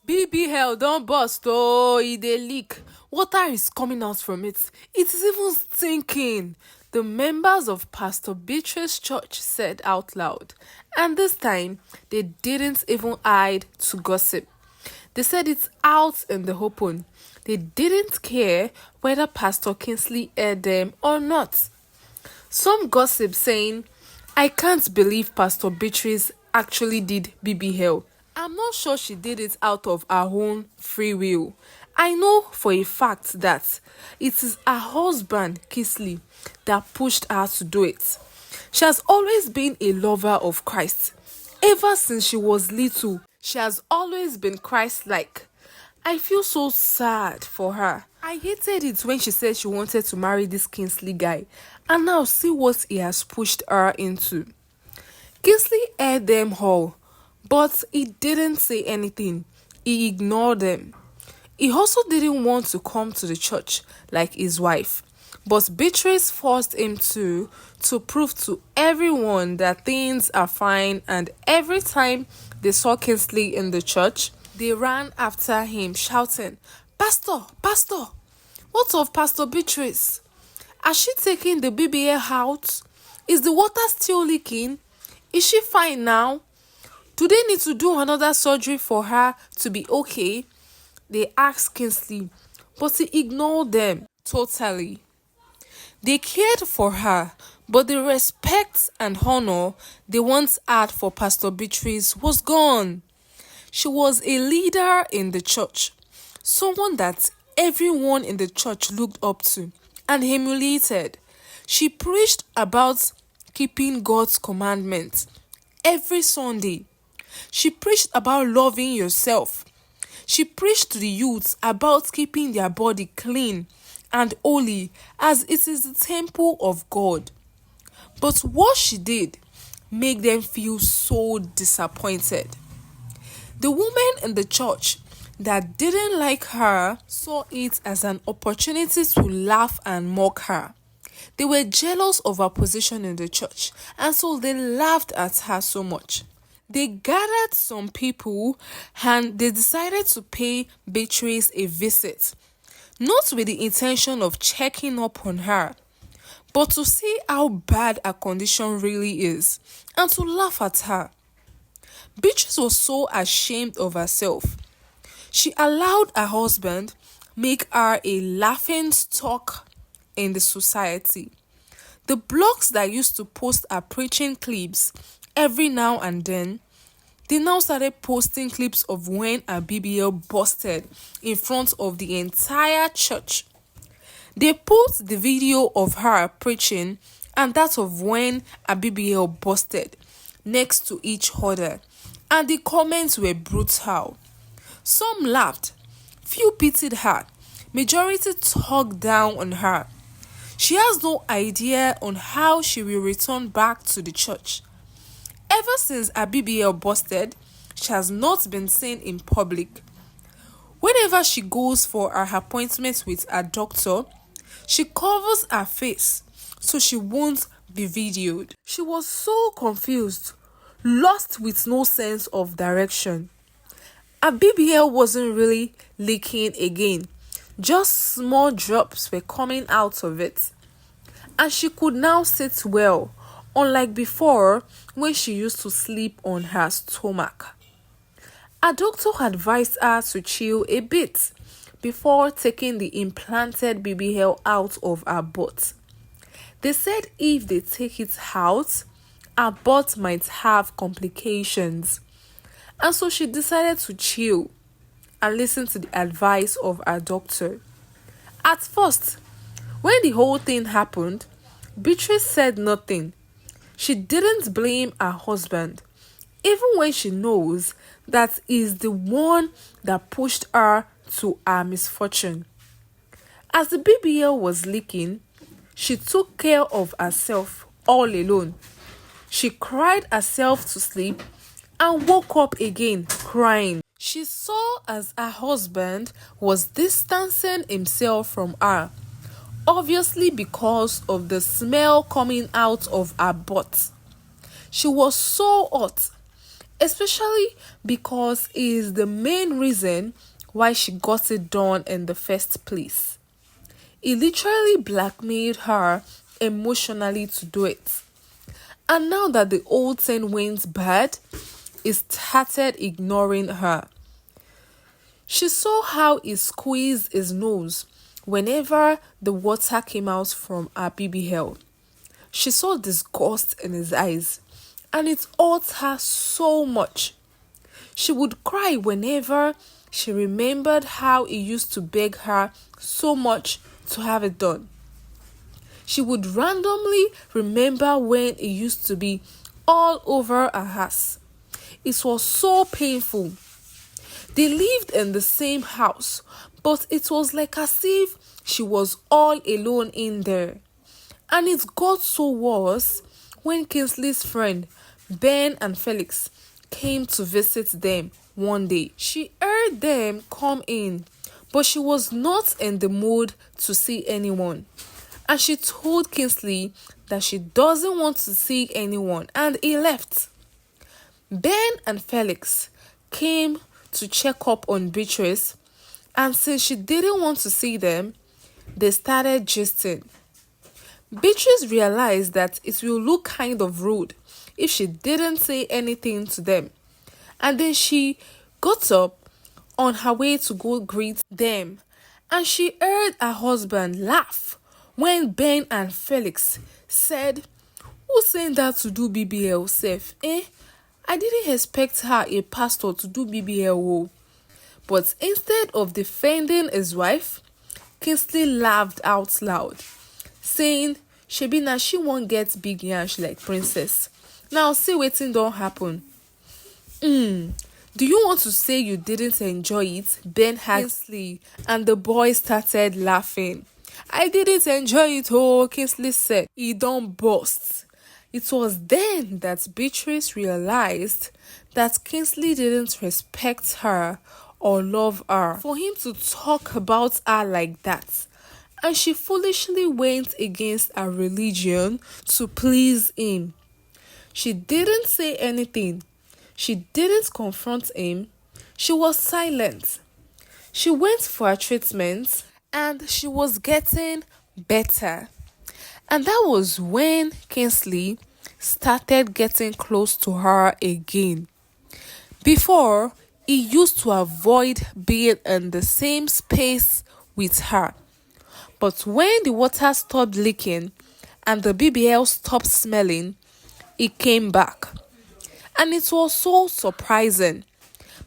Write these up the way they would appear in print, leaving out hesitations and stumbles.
BBL don't burst, oh, e dey leak. Water is coming out from it. It is even stinking. The members of Pastor Beatrice's church said out loud. And this time, they didn't even hide to gossip. They said it out in the open. They didn't care whether Pastor Kinsley heard them or not. Some gossip saying, I can't believe Pastor Beatrice actually did BBL. I'm not sure she did it out of her own free will. I know for a fact that it is her husband, Kinsley, that pushed her to do it. She has always been a lover of Christ. Ever since she was little, she has always been Christ-like. I feel so sad for her. I hated it when she said she wanted to marry this Kinsley guy, and now see what he has pushed her into. Kinsley heard them all, but he didn't say anything. He ignored them. He also didn't want to come to the church like his wife, but Beatrice forced him to prove to everyone that things are fine, and every time they saw Kinsley in the church, they ran after him shouting, Pastor, Pastor, what of Pastor Beatrice? Has she taken the BBA out? Is the water still leaking? Is she fine now? Do they need to do another surgery for her to be okay? They asked Kinsley, but he ignored them totally. They cared for her, but the respect and honor they once had for Pastor Beatrice was gone. She was a leader in the church, someone that everyone in the church looked up to and humiliated. She preached about keeping God's commandments every Sunday. She preached about loving yourself. She preached to the youths about keeping their body clean and holy as it is the temple of God. But what she did made them feel so disappointed. The women in the church that didn't like her saw it as an opportunity to laugh and mock her. They were jealous of her position in the church, and so they laughed at her so much. They gathered some people and they decided to pay Beatrice a visit, not with the intention of checking up on her, but to see how bad her condition really is and to laugh at her. Beatrice was so ashamed of herself. She allowed her husband make her a laughing stock in the society. The blogs that used to post her preaching clips every now and then, they now started posting clips of when her BBL busted in front of the entire church. They put the video of her preaching and that of when her BBL busted next to each other, and the comments were brutal. Some laughed, few pitied her, majority talked down on her. She has no idea on how she will return back to the church. Ever since her BBL busted, she has not been seen in public. Whenever she goes for her appointment with her doctor, she covers her face so she won't be videoed. She was so confused, lost with no sense of direction. Her BBL wasn't really leaking again. Just small drops were coming out of it. And she could now sit well, unlike before when she used to sleep on her stomach. Her doctor advised her to chill a bit before taking the implanted BBL out of her butt. They said if they take it out, her butt might have complications. And so she decided to chill and listen to the advice of her doctor. At first, when the whole thing happened, Beatrice said nothing. She didn't blame her husband, even when she knows that he's the one that pushed her to her misfortune. As the BBL was leaking, she took care of herself all alone. She cried herself to sleep and woke up again crying. She saw as her husband was distancing himself from her, obviously because of the smell coming out of her butt. She was so hot. especially because it is the main reason why she got it done in the first place. He literally blackmailed her emotionally to do it. And now that the old thing went bad, he started ignoring her. She saw how he squeezed his nose whenever the water came out from her BBL. She saw disgust in his eyes, and it hurt her so much. She would cry whenever she remembered how he used to beg her so much to have it done. She would randomly remember when he used to be all over her ass. It was so painful. They lived in the same house, but it was like as if she was all alone in there. And it got so worse when Kinsley's friend, Ben and Felix, came to visit them one day. She heard them come in, but she was not in the mood to see anyone. And she told Kinsley that she doesn't want to see anyone, and he left. Ben and Felix came to check up on Beatrice, and since she didn't want to see them, they started gisting. Beatrice realized that it will look kind of rude if she didn't say anything to them, and then she got up on her way to go greet them, and she heard her husband laugh when Ben and Felix said, "Who sent her to do BBL safe? I didn't expect her, a pastor, to do BBL." But instead of defending his wife, Kinsley laughed out loud, saying, "Shebina, she won't get big yansh like princess. Now see wetin don happen." Do you want to say you didn't enjoy it?" Ben asked Kinsley, and the boy started laughing. "I didn't enjoy it, oh," Kinsley said. He don't burst. It was then that Beatrice realized that Kinsley didn't respect her or love her for him to talk about her like that. And she foolishly went against her religion to please him. She didn't say anything. She didn't confront him. She was silent. She went for her treatment and she was getting better. And that was when Kinsley started getting close to her again. Before, he used to avoid being in the same space with her. But when the water stopped leaking and the BBL stopped smelling, he came back. And it was so surprising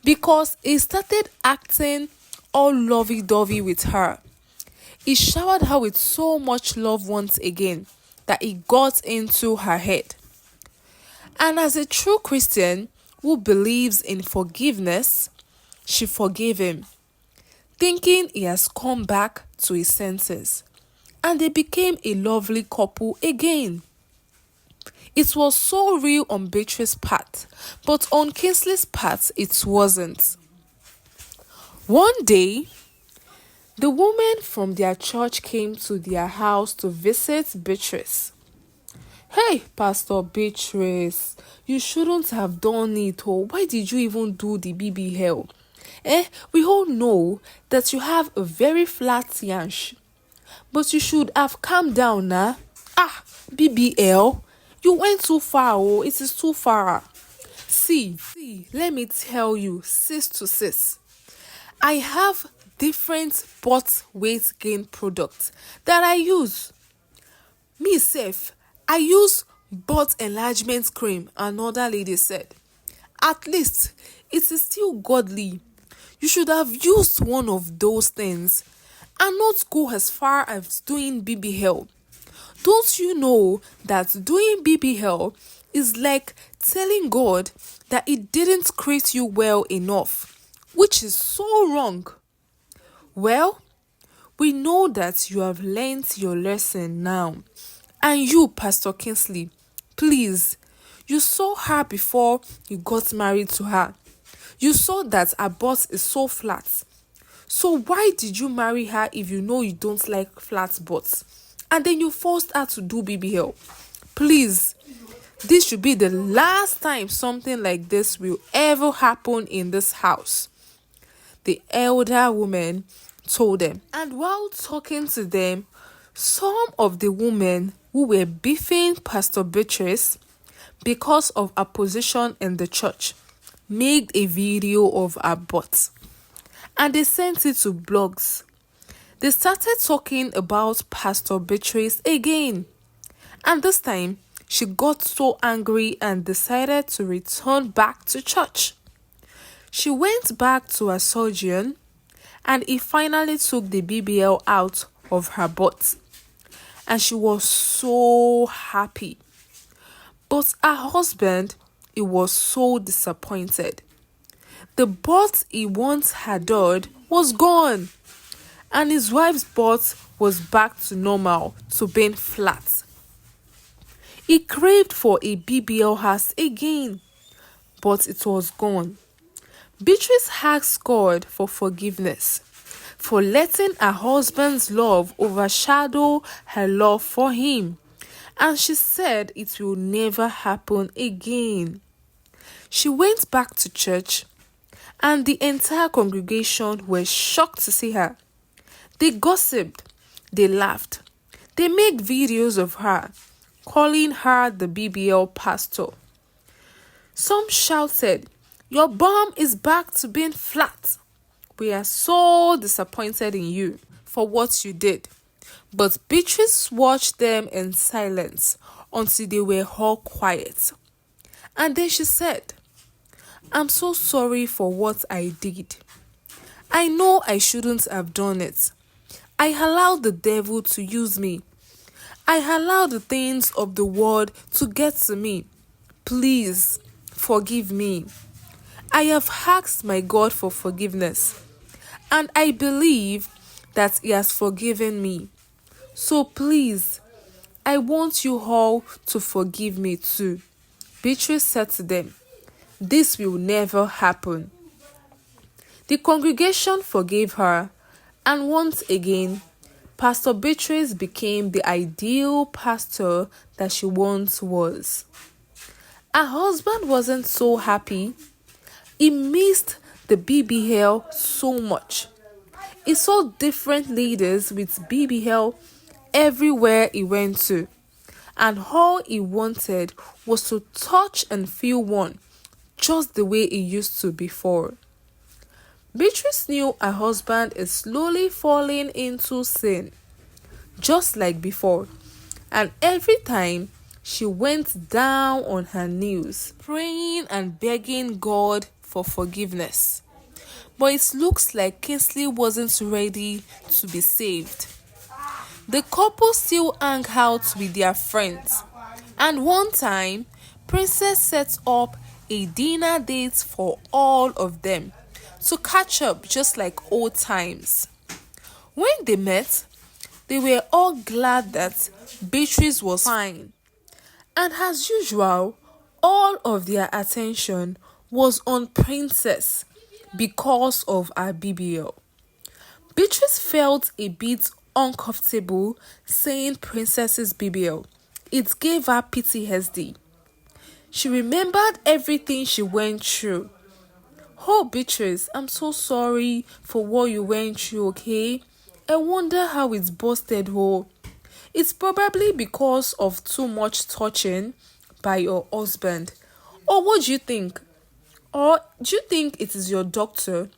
because he started acting all lovey-dovey with her. He showered her with so much love once again that it got into her head. And as a true Christian who believes in forgiveness, she forgave him, thinking he has come back to his senses. And they became a lovely couple again. It was so real on Beatrice's part, but on Kinsley's part, it wasn't. One day, the woman from their church came to their house to visit Beatrice. "Hey, Pastor Beatrice, you shouldn't have done it. Oh, why did you even do the BBL? We all know that you have a very flat yansh, but you should have calmed down now. BBL, you went too far. Oh, it is too far. See, let me tell you, sis to sis, I have different butt weight gain products that I use. Me self, I use butt enlargement cream," another lady said. "At least it is still godly. You should have used one of those things and not go as far as doing BBL. Don't you know that doing BBL is like telling God that He didn't create you well enough, which is so wrong." Well, we know that you have learnt your lesson now. And you, Pastor Kinsley, please, you saw her before you got married to her. You saw that her butt is so flat. So why did you marry her if you know you don't like flat butts? And then you forced her to do BBL. Please, This should be the last time something like this will ever happen in this house, the elder woman told them. And while talking to them, some of the women who were beefing Pastor Beatrice because of her position in the church made a video of her butt and they sent it to blogs. They started talking about Pastor Beatrice again, and this time she got so angry and decided to return back to church. She went back to her surgeon and he finally took the BBL out of her butt. And she was so happy. But her husband, he was so disappointed. The butt he once adored was gone. And his wife's butt was back to normal, to being flat. He craved for a BBL ass again, but it was gone. Beatrice asked God for forgiveness for letting her husband's love overshadow her love for him, and she said it will never happen again. She went back to church, and the entire congregation were shocked to see her. They gossiped, they laughed, they made videos of her, calling her the BBL pastor. Some shouted, "Your bum is back to being flat. We are so disappointed in you for what you did." But Beatrice watched them in silence until they were all quiet. And then she said, "I'm so sorry for what I did. I know I shouldn't have done it. I allowed the devil to use me. I allowed the things of the world to get to me. Please forgive me. I have asked my God for forgiveness, and I believe that He has forgiven me. So please, I want you all to forgive me too." Beatrice said to them, "This will never happen." The congregation forgave her, and once again, Pastor Beatrice became the ideal pastor that she once was. Her husband wasn't so happy. He missed the BBL so much. He saw different leaders with BBL everywhere he went to, and all he wanted was to touch and feel one, just the way he used to before. Beatrice knew her husband is slowly falling into sin, just like before, and every time she went down on her knees, praying and begging God for forgiveness. But it looks like Kinsley wasn't ready to be saved. The couple still hang out with their friends, and one time, Princess set up a dinner date for all of them to catch up just like old times. When they met, they were all glad that Beatrice was fine. And as usual, all of their attention was on Princess because of her BBL. Beatrice felt a bit uncomfortable saying Princess's BBL. It gave her PTSD. She remembered everything she went through. "Oh, Beatrice, I'm so sorry for what you went through, okay? I wonder how it's busted, oh. It's probably because of too much touching by your husband. Or what do you think? Or do you think it is your doctor?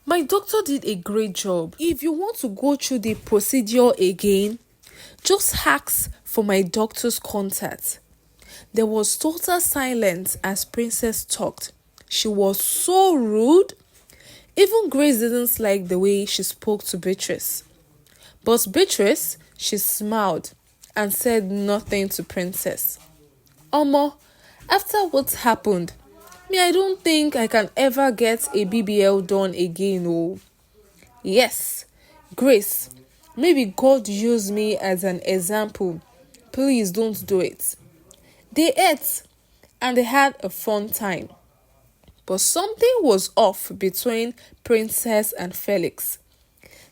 My doctor did a great job. If you want to go through the procedure again, just ask for my doctor's contact." There was total silence as Princess talked. She was so rude. Even Grace didn't like the way she spoke to Beatrice. But Beatrice, she smiled and said nothing to Princess. "Omo, after what happened, I don't think I can ever get a BBL done again, oh." "Yes, Grace, maybe God used me as an example. Please don't do it." They ate and they had a fun time. But something was off between Princess and Felix.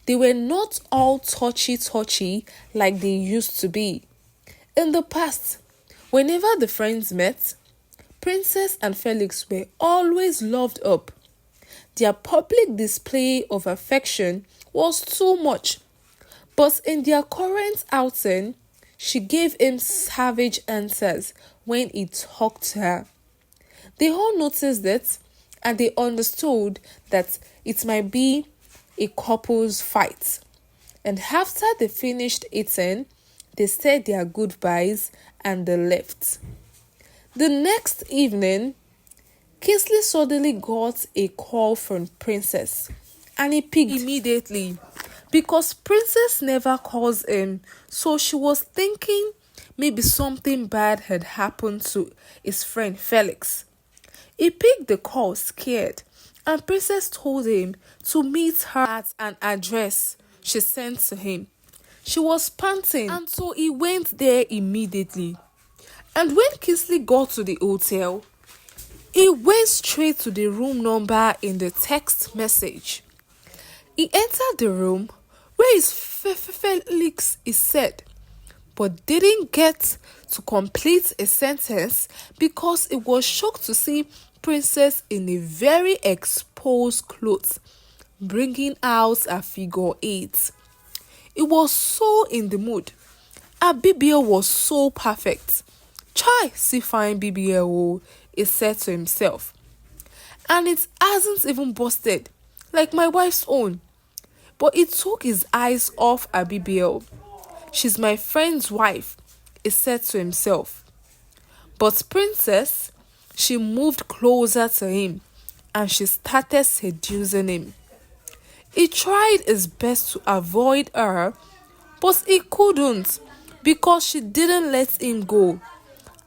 They were not all touchy-touchy like they used to be. In the past, Whenever the friends met, Princess and Felix were always loved up. Their public display of affection was too much, but in their current outing, she gave him savage answers when he talked to her. They all noticed it and they understood that it might be a couple's fight. And after they finished eating, they said their goodbyes and they left. The next evening, Kinsley suddenly got a call from Princess and he picked immediately because Princess never calls him, so she was thinking maybe something bad had happened to his friend Felix. He picked the call scared and Princess told him to meet her at an address she sent to him. She was panting and so he went there immediately. And when Kinsley got to the hotel, he went straight to the room number in the text message. He entered the room where his Felix is said, but didn't get to complete a sentence because he was shocked to see Princess in a very exposed clothes, bringing out a figure 8. He was so in the mood. Her BBL was so perfect. Chai, see fine BBL, he said to himself. And it hasn't even busted, like my wife's own. But he took his eyes off her BBL. She's my friend's wife, he said to himself. But Princess, she moved closer to him and she started seducing him. He tried his best to avoid her, but he couldn't because she didn't let him go.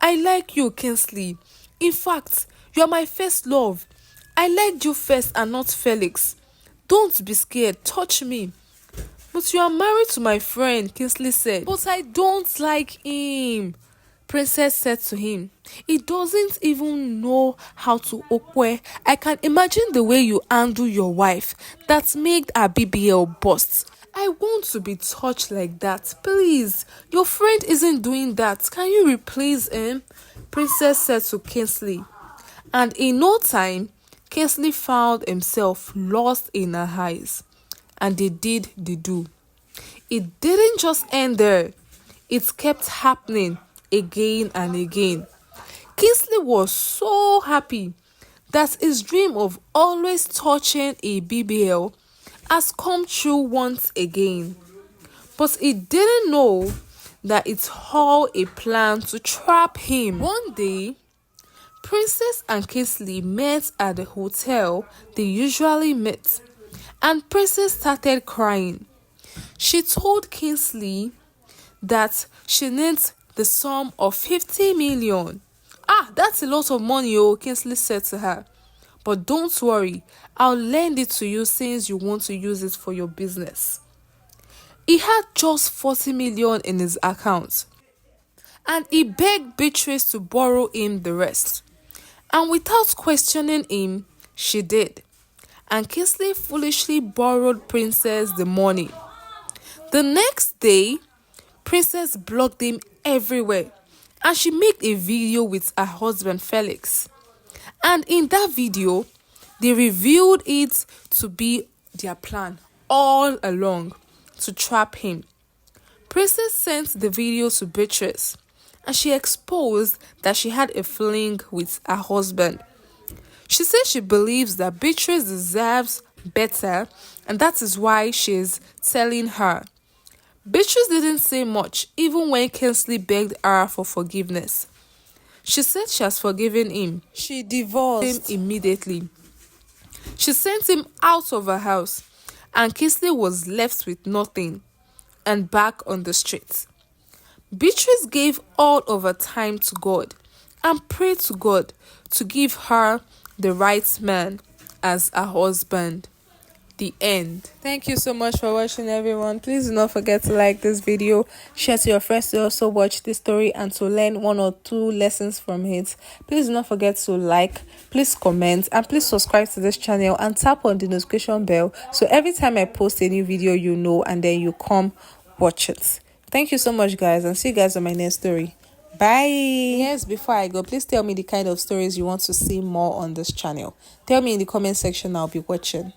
I like you, Kinsley. In fact, you're my first love. I liked you first and not Felix. Don't be scared, touch me. But you are married to my friend, Kinsley said. But I don't like him, Princess said to him. He doesn't even know how to okwe. I can imagine the way you handle your wife that made her BBL bust. I want to be touched like that. Please, your friend isn't doing that. Can you replace him? Princess said to Kinsley. And in no time, Kinsley found himself lost in her eyes. And they did the do. It didn't just end there. It kept happening again and again. Kinsley was so happy that his dream of always touching a BBL has come true once again. But he didn't know that it's all a plan to trap him. One day, Princess and Kinsley met at the hotel they usually meet, and Princess started crying. She told Kinsley that she needs the sum of 50 million. That's a lot of money, Kinsley said to her. But don't worry, I'll lend it to you since you want to use it for your business. He had just 40 million in his account, and he begged Beatrice to borrow him the rest. And without questioning him, she did. And Kinsley foolishly borrowed Princess the money. The next day, Princess blocked him everywhere, and she made a video with her husband Felix. And in that video, they revealed it to be their plan all along to trap him. Princess sent the video to Beatrice, and she exposed that she had a fling with her husband. She said she believes that Beatrice deserves better, and that is why she is telling her. Beatrice didn't say much, even when Kinsley begged her for forgiveness. She said she has forgiven him. She divorced him immediately. She sent him out of her house, and Kinsley was left with nothing and back on the streets. Beatrice gave all of her time to God and prayed to God to give her the right man as a husband. The end. Thank you so much for watching, everyone. Please do not forget to like this video, share to your friends to also watch this story and to learn 1 or 2 lessons from it. Please do not forget to like, please comment, and please subscribe to this channel and tap on the notification bell so every time I post a new video you know and then you come watch it. Thank you so much, guys, and see you guys on my next story. Bye. Yes, before I go, please tell me the kind of stories you want to see more on this channel. Tell me in the comment section, I'll be watching.